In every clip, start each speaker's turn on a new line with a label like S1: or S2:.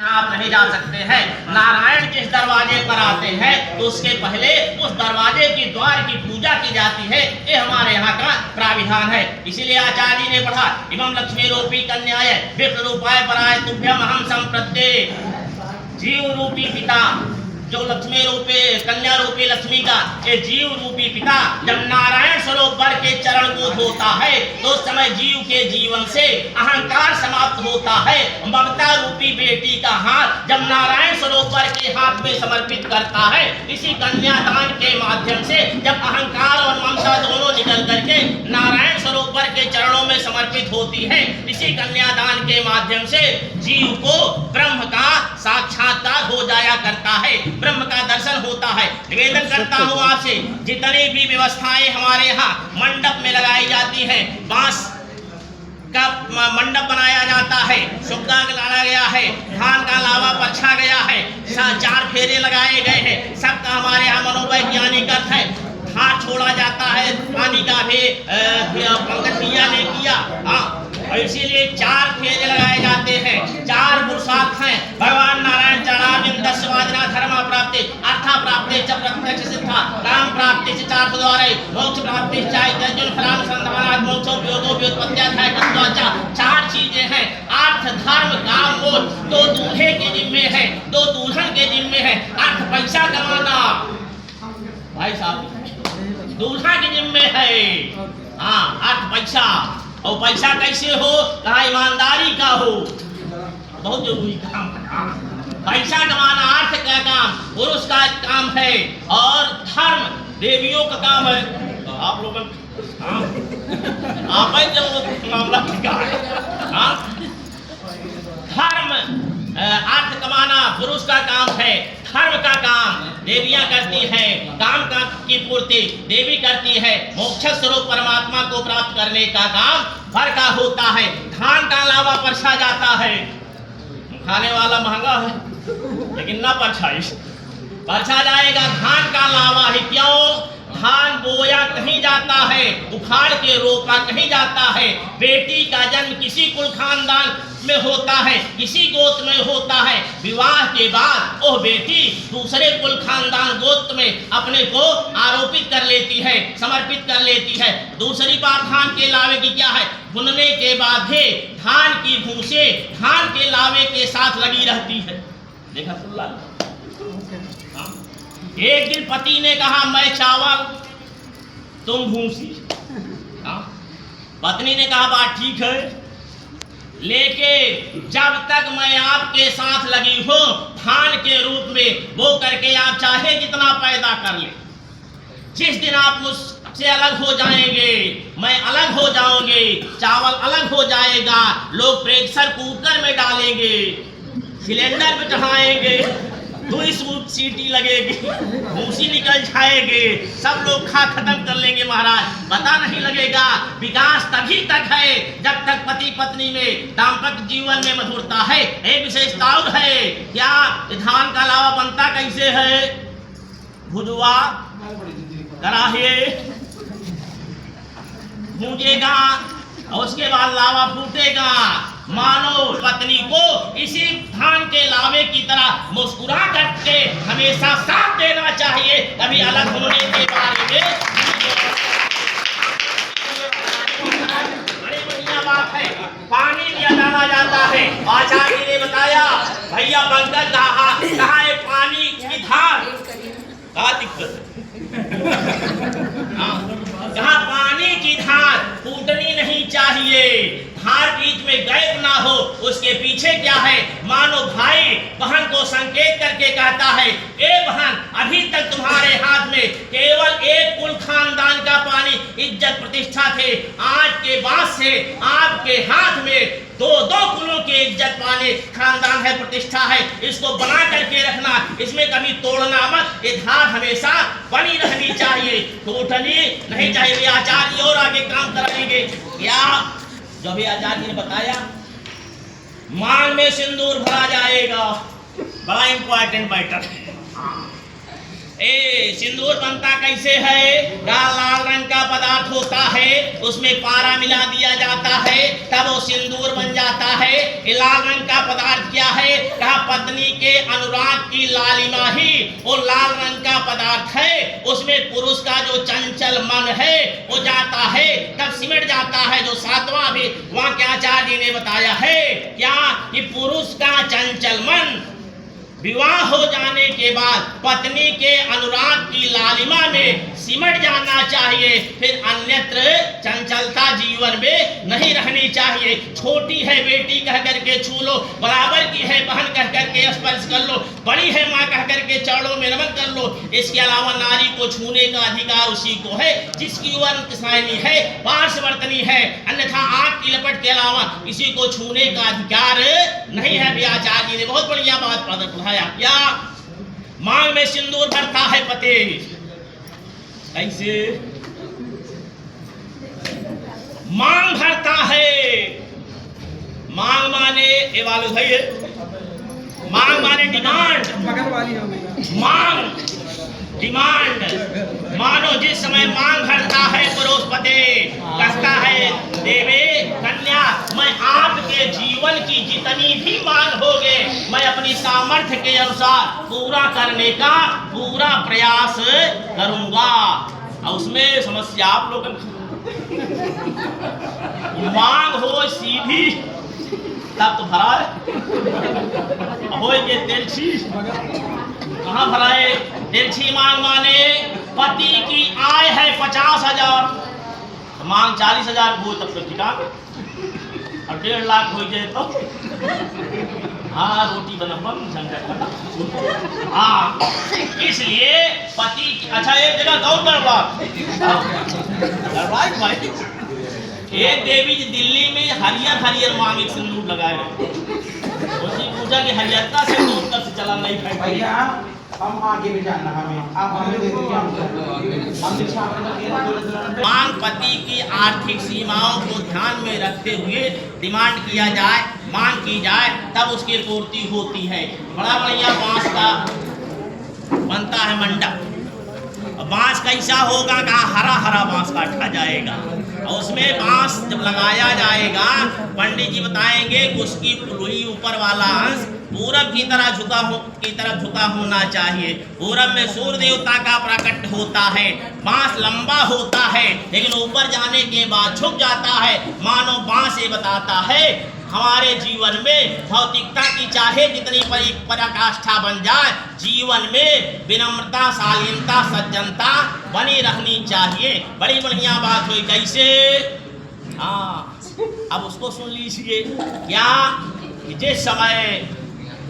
S1: आप नहीं जा सकते हैं। नारायण जिस दरवाजे पर आते हैं तो उसके पहले उस दरवाजे की द्वार की पूजा की जाती है। ये हमारे यहाँ का प्राविधान है। इसीलिए आचार्य जी ने पढ़ा इमं लक्ष्मी रूपी कन्याय विप्र रूपाय पराय तुभ्यम अहम संप्रत्ये। जीव रूपी पिता जो लक्ष्मी रूपी कन्या रूपी लक्ष्मी का ये जीव रूपी पिता जब नारायण सरोवर के चरण को धोता है तो उस समय जीव के जीवन से अहंकार समाप्त होता है। ममता रूपी बेटी का हाथ जब नारायण सरोवर के हाथ में समर्पित करता है, इसी कन्यादान के माध्यम से जब अहंकार और ममता दोनों निकल करके नारायण सरोवर के चरणों में समर्पित होती है, इसी कन्यादान के माध्यम से जीव को ब्रह्म का साक्षात्कार हो जाया करता है, ब्रह्म का दर्शन होता है। निवेदन करता हूँ आपसे, जितनी भी व्यवस्थाएं हमारे यहाँ मंडप में लगाई जाती हैं, बांस का मंडप बनाया जाता है, सुग्गा डाला गया है, धान का लावा पछा गया है, 4 फेरे लगाए गए हैं, सबका हमारे यहाँ मनोवैज्ञानिक अर्थ है। हाथ छोड़ा जाता है, पानी का भी पंकज भैया ने किया, और इसीलिए 4 फेरे लगाए जाते हैं। 4 पुरुषार्थ हैं भगवान नारायण चरणारविंदस्य वादिना धर्म प्राप्ति अर्थ प्राप्ति च प्रत्यक्ष सिद्धा काम प्राप्ति से 4 द्वारे मोक्ष प्राप्ति चाहे अर्जुन फलान संधानात् मोक्षो योगो व्युत्पत्त्याध्याय तत्वाचा 4 चीजें हैं। अर्थ धर्म काम मोक्ष 2 दूल्हे के जिम्मे है, 2 दुल्हन के जिम्मे है। अर्थ पैसा कमाना भाई साहब दूल्हा के जिम्मे है, अर्थ पैसा, और पैसा कैसे हो, कहा ईमानदारी का हो, बहुत जरूरी काम है। पैसा कमाना अर्थ का काम पुरुष का काम है, और धर्म देवियों का काम है। तो आप लोग आप जब मामला ठीक है, धर्म अर्थ कमाना पुरुष का काम है, धर्म का काम देवियां करती हैं, काम का की पूर्ति देवी करती है, मोक्ष स्वरूप परमात्मा को प्राप्त करने का काम भर का होता है। धान का लावा परछा जाता है, खाने वाला महंगा है लेकिन ना परछा जाएगा, धान का लावा ही क्यों? धान बोया कहीं जाता है, उखाड़ के रोपा कहीं जाता है। बेटी का जन्म किसी कुल खानदान में होता है, किसी गोत्र में होता है। विवाह के बाद वो बेटी दूसरे कुल खानदान गोत्र में अपने को आरोपित कर लेती है, समर्पित कर लेती है। दूसरी बात धान के लावे की क्या है, भुनने के बाद भी धान की भूसे धान के लावे के साथ लगी रहती है। देखा सुल्ला, एक दिन पति ने कहा मैं चावल तुम भूसी, पत्नी ने कहा बात ठीक है, लेकिन जब तक मैं आपके साथ लगी हूं धान के रूप में वो करके आप चाहे जितना पैदा कर ले, जिस दिन आप मुझसे अलग हो जाएंगे मैं अलग हो जाऊंगी, चावल अलग हो जाएगा, लोग प्रेशर कुकर में डालेंगे, सिलेंडर पे चढ़ाएंगे, 2 सीटी लगेगी, भूसी निकल जाएगी, सब लोग खा खत्म कर लेंगे महाराज, पता नहीं लगेगा। विकास तभी तक है जब तक पति पत्नी में दाम्पत्य जीवन में मधुरता है। एक विशेषता और है, क्या धान का लावा बनता कैसे है? भुजवा कराहे भूजेगा और उसके बाद लावा फूटेगा। मानो पत्नी को इसी धान के लावे की तरह मुस्कुरा करके हमेशा साथ देना चाहिए, कभी अलग होने के बारे में। बड़ी बढ़िया बात है, पानी दिया डाला जाता है। आचार्य जी ने बताया भैया पंकज कहा है पानी की धार का दिक्कत जहाँ पानी की धार फूटनी नहीं चाहिए, धार बीच में गैप ना हो, उसके पीछे क्या है? मानो भाई बहन को संकेत करके कहता है ए बहन अभी तक तुम्हारे हाथ में केवल एक कुल खानदान का पानी इज्जत प्रतिष्ठा थे, आज के बाद से आपके हाथ में 2-2 कुलों की इज्जत पाने खानदान है, प्रतिष्ठा है, इसको बना करके रखना, इसमें कभी तोड़ना मत, ये धार हमेशा बनी रहनी चाहिए, टूटनी नहीं चाहिए। आचार्य और आगे काम कराएंगे क्या? जो भी आचार्य ने बताया मांग में सिंदूर भरा जाएगा, बड़ा इंपॉर्टेंट मैटर है। सिंदूर बनता कैसे है? लाल रंग का पदार्थ होता है, उसमें पारा मिला दिया जाता है, तब वो सिंदूर बन जाता है। ये लाल रंग का पदार्थ क्या है? कहा पत्नी के अनुराग की लालिमा ही वो लाल रंग का पदार्थ है। उसमें पुरुष का जो चंचल मन है वो जाता है, तब सिमट जाता है। जो 7वां भी वहां क्या आचार्य जी ने बताया है क्या कि पुरुष का चंचल मन विवाह हो जाने के बाद पत्नी के अनुराग की लालिमा में सिमट जाना चाहिए, फिर अन्यत्र चंचलता जीवन में नहीं रहनी चाहिए। छोटी है बेटी कह करके छू लो, बराबर की है बहन कह करके स्पर्श कर लो, बड़ी है माँ कह करके चरणों में नमन कर लो। इसके अलावा नारी को छूने का अधिकार उसी को है जिसकी वर्ण सैनी है, पार्श्ववर्तनी है, अन्यथा आंख की लपट के अलावा किसी को छूने का अधिकार नहीं है। भी आचार्य जी ने बहुत बढ़िया बात पढ़ाया क्या? मांग में सिंदूर भरता है पति, कैसे मांग भरता है? मांग माने ये वाले भाई, मांग माने डिमांड, मांग डिमांड। मानो जिस समय मांग भरता है पुरुष पति, कहता है देवी कन्या मैं आपके जीवन की जितनी भी मांग होगे मैं अपनी सामर्थ्य के अनुसार पूरा करने का पूरा प्रयास करूंगा। और उसमें समस्या आप लोग मांग हो सीधी तब तो भरा हो ये तिरछी कहाँ भराए? तिरछी मांग माने पति की आय है 50,000, मांग 40,000 हो तब तो ठिका, और 1.5 लाख हो जाए तो हाँ रोटी बना बन। हाँ इसलिए पति की अच्छा एक जगह गौ भाई, एक देवी जी दिल्ली में हरियर मांग एक सिंदूर लगाए रहे, उसी पूजा की हरियरता से दूर तक से चला नहीं पाए भैया। हम आगे भी जानना हमें आप हमें दे दीजिए। मांग पति की आर्थिक सीमाओं को ध्यान में रखते हुए डिमांड किया जाए, मांग की जाए, तब उसकी पूर्ति होती है। बड़ा बढ़िया बांस का बनता है मंडप। बांस कैसा होगा? कहा हरा हरा बांस काटा जाएगा और उसमें बांस जब लगाया जाएगा पंडित जी बताएंगे कि उसकी पुरुई ऊपर वाला अंश पूरब की तरफ झुका होना चाहिए। पूरब में सूर्य देवता का प्रकट होता है, बांस लंबा होता है लेकिन ऊपर जाने के बाद झुक जाता है। मानो बांस ये बताता है हमारे जीवन में भौतिकता की चाहे जितनी पराकाष्ठा बन जाए, जीवन में विनम्रता, शालीनता, सज्जनता बनी रहनी चाहिए। बड़ी बढ़िया बात हुई कैसे? हाँ अब उसको सुन लीजिए क्या? जिस समय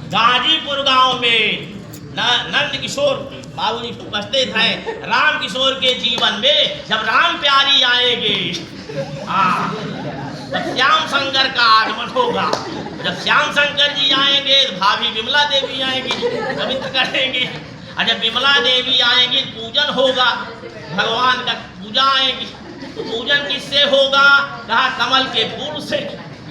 S1: गाजीपुर गांव में नंद किशोर बाबूजी उपस्थित है, राम किशोर के जीवन में जब राम प्यारी आएंगे, तब श्याम शंकर का आगमन होगा। जब श्याम शंकर जी आएंगे, भाभी विमला देवी आएंगी, पवित्र करेंगे। और जब विमला देवी आएंगी पूजन होगा, भगवान का पूजा आएगी। तो पूजन किससे होगा? कहा कमल के फूल से।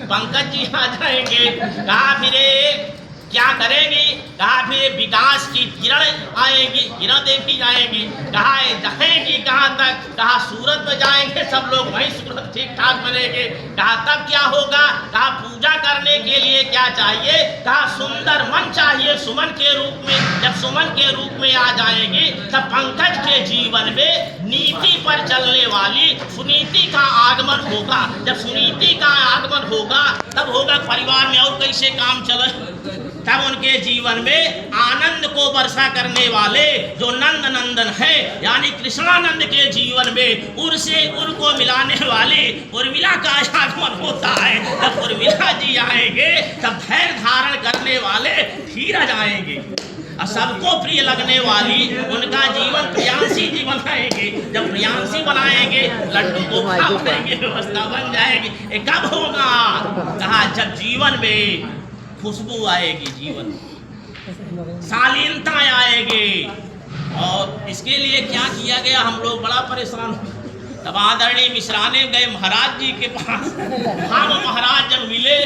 S1: पंकज जी आ जाएंगे, कहा फिर क्या करेंगी? कहा फिर विकास की किरण आएगी, किरण देवी जाएंगी। कहा जाएंगी कहाँ तक? कहा सूरत में जाएंगे, सब लोग वहीं सूरत ठीक ठाक बनेंगे। कहा तब क्या होगा? कहा पूजा करने के लिए क्या चाहिए? कहा सुंदर मन चाहिए सुमन के रूप में। जब सुमन के रूप में आ जाएंगी तब पंकज के जीवन में नीति पर चलने वाली सुनीति का आगमन होगा। जब सुनीति का आगमन होगा तब होगा परिवार में और कैसे काम चले। तब उनके जीवन में आनंद को वर्षा करने वाले जो नंद नंदन है यानी कृष्णानंद के जीवन में उर से उर को मिलाने वाले उर्मिला का आगमन होता है। जब उर्मिला जी आएंगे तब धैर्य धारण करने वाले धीरज आएंगे और सबको प्रिय लगने वाली उनका जीवन प्रियांशी जी बनाएंगे। जब प्रियांशी बनाएंगे लड्डू को खाएंगे, व्यवस्था बन जाएगी। ये कब होगा? कहा जब जीवन में खुशबू आएगी, जीवन शालीनता आएगी। और इसके लिए क्या किया गया? हम लोग बड़ा परेशान। तब आदरणीय मिश्राने गए महाराज जी के पास। हम महाराज जब मिले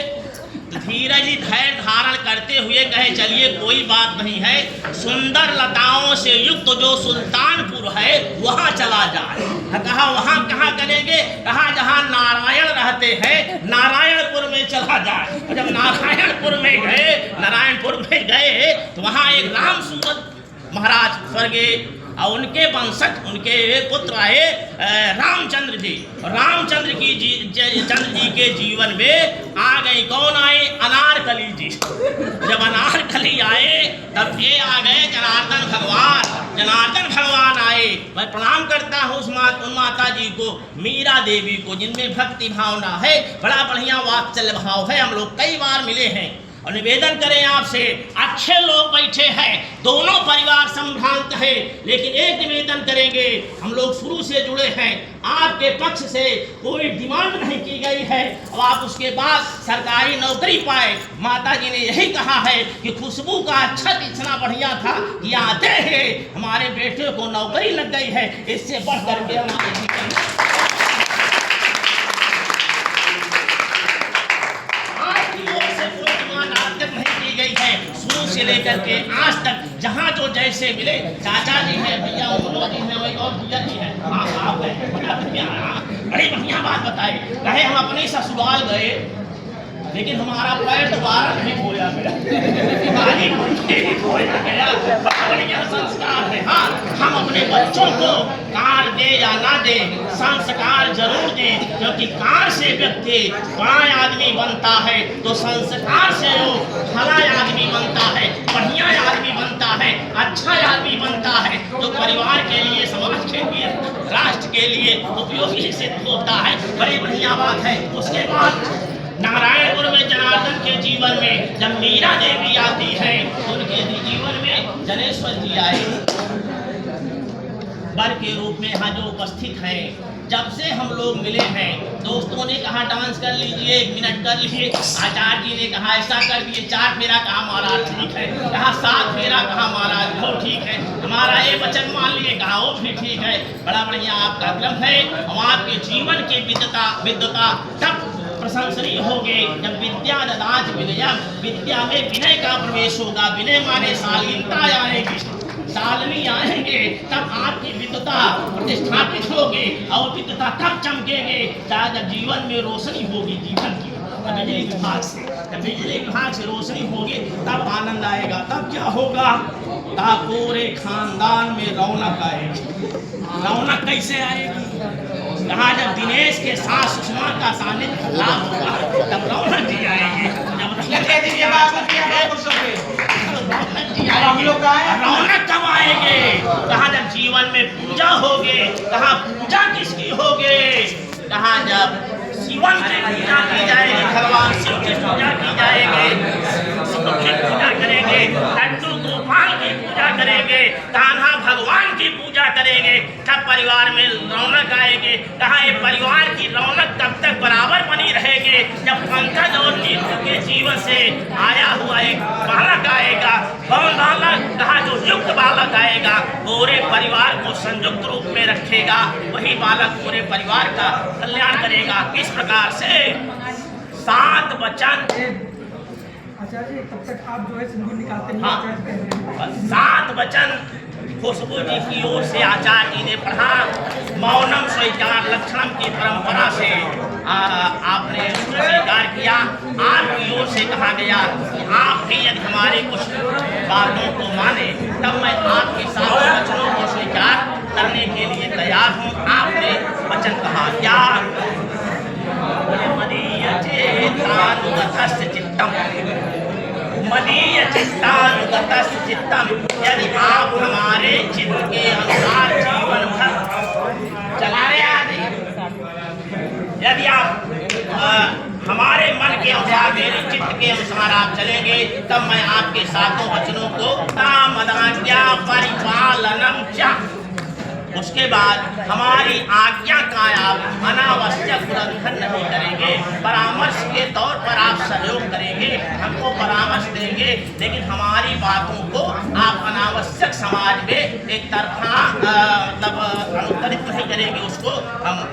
S1: धीरज धैर्य धारण करते हुए कहे चलिए कोई बात नहीं है, सुंदर लताओं से युक्त जो सुल्तानपुर है वहां चला जाए। कहा वहां कहाँ करेंगे? कहा जहां नारायण रहते हैं नारायणपुर में चला जाए। जब नारायणपुर में गए, नारायणपुर में गए तो वहां एक राम सूरत महाराज स्वर्गीय और उनके वंशज, उनके पुत्र आए रामचंद्र जी। रामचंद्र चंद्र जी के जीवन में आ गई, कौन आए? अनारकली जी। जब अनारकली आए तब ये आ गए जनार्दन भगवान। जनार्दन भगवान आए, मैं प्रणाम करता हूँ उस माता जी को, मीरा देवी को, जिनमें भक्ति भावना है, बड़ा बढ़िया वात्सल्य भाव है। हम लोग कई बार मिले हैं और निवेदन करें आपसे, अच्छे लोग बैठे हैं, दोनों परिवार संभ्रांत है, लेकिन एक निवेदन करेंगे, हम लोग शुरू से जुड़े हैं, आपके पक्ष से कोई डिमांड नहीं की गई है और आप उसके बाद सरकारी नौकरी पाए। माता जी ने यही कहा है कि खुशबू का छत इतना बढ़िया था कि आते हैं हमारे बेटे को नौकरी लग गई है, इससे बढ़ करके हमारे जीवन से लेकर के आज तक जहाँ जो जैसे मिले, चाचा जी है, भैया उमलो जी है, वही और भैया जी है, आप बड़ी बढ़िया बात बताए। कहे हम अपने ससुराल गए लेकिन हमारा पैर दोबारा नहीं खोया गया, बढ़िया संस्कार है। हाँ, हम अपने बच्चों को कार दे या ना दे, संस्कार जरूर दे, क्योंकि कार से व्यक्ति बड़ा आदमी बनता है तो संस्कार से वो भला आदमी बनता है, बढ़िया आदमी बनता है, अच्छा आदमी बनता है, जो परिवार के लिए, समाज के लिए, राष्ट्र के लिए उपयोगी सिद्ध होता है। बड़ी बढ़िया बात है। उसके बाद नारायणपुर में जनार्दन के जीवन में जब मीरा देवी आती है, उनके जीवन में जनेश्वर जी आए वर के रूप में यहाँ जो उपस्थित हैं। जब से हम लोग मिले हैं, दोस्तों ने कहा डांस कर लीजिए, 1 मिनट कर लीजिए, आचार्य जी ने कहा ऐसा कर दिए, 4 फेरा कहा महाराज ठीक है, कहा 7 फेरा कहा महाराज वो ठीक है, हमारा ये वचन मान लिए, कहा वो भी ठीक है। बड़ा बढ़िया आपका क्रम है और आपके जीवन की विद्वता तब प्रशंसनीय होगे जब विद्या ददाच विनयम, विद्या में विनय का प्रवेश होगा। विनय माने शालीनता आएगी, शालिनी आएंगे तब आपकी विद्वता प्रतिष्ठापित होगी और विद्वता तब चमकेंगे जब जीवन में रोशनी होगी। जीवन की बिजली विभाग से, जब बिजली विभाग से रोशनी होगी तब आनंद आएगा। तब क्या होगा? तब पूरे खानदान में रौनक आएगी। रौनक कैसे आएगी? कहा जब दिनेश के साथ सुषमा का सानिध्य लाभ होगा तब रौनक जी आएगी। रौनक कब आएंगे? कहा जब जीवन में पूजा होगी। कहा पूजा किसकी होगी? कहा जब शिवन की पूजा की जाएगी, भगवान शिव की पूजा की जाएगी, शिव की पूजा करेंगे, लड्डू गोपाल की पूजा करेंगे, कान्हा भगवान की पूजा करेंगे, तब परिवार में रौनक आएगी। कहा ये परिवार की रौनक तब तक बराबर बनी रहेगी जब पंकज और नीतू के जीवन से आया हुआ एक बालक आएगा। कौन बालक? कहा जो युक्त बालक आएगा पूरे परिवार को संयुक्त रूप में रखेगा, वही बालक पूरे परिवार का कल्याण करेगा। किस प्रकार से? 7 वचन।
S2: आचार्य तब तक आप जो है सिंदूर निकालते नहीं।
S1: हाँ, 7 वचन खुशबू जी की ओर से आचार्य जी ने पढ़ा। मौनम स्वीकार लक्षणम की परंपरा से आपने स्वीकार किया। आपकी ओर से कहा गया कि आप भी यदि हमारे कुछ बातों को माने तब मैं आपके साथ वचनों को स्वीकार करने के लिए तैयार हूँ। आपने वचन कहा क्या? मदीय चेतानुगतस्य चित्तम, मदीय चित्तानुगतस्य चित्तम। यदि आप हमारे चित्त के अनुसार जीवन भर चला रहे हैं, यदि आप हमारे मन के अनुसार, मेरे चित्त के अनुसार आप चलेंगे तब मैं आपके 7 वचनों को तामदाज्ञा परिपालनम च, उसके बाद हमारी आज्ञा का आप अनावश्यक उल्लंघन नहीं करेंगे। परामर्श के तौर पर आप सहयोग करेंगे, हमको परामर्श देंगे, लेकिन हमारी बातों को आप अनावश्यक समाज में एक तरफा मतलब अनुत्तरित नहीं करेंगे। उसको हम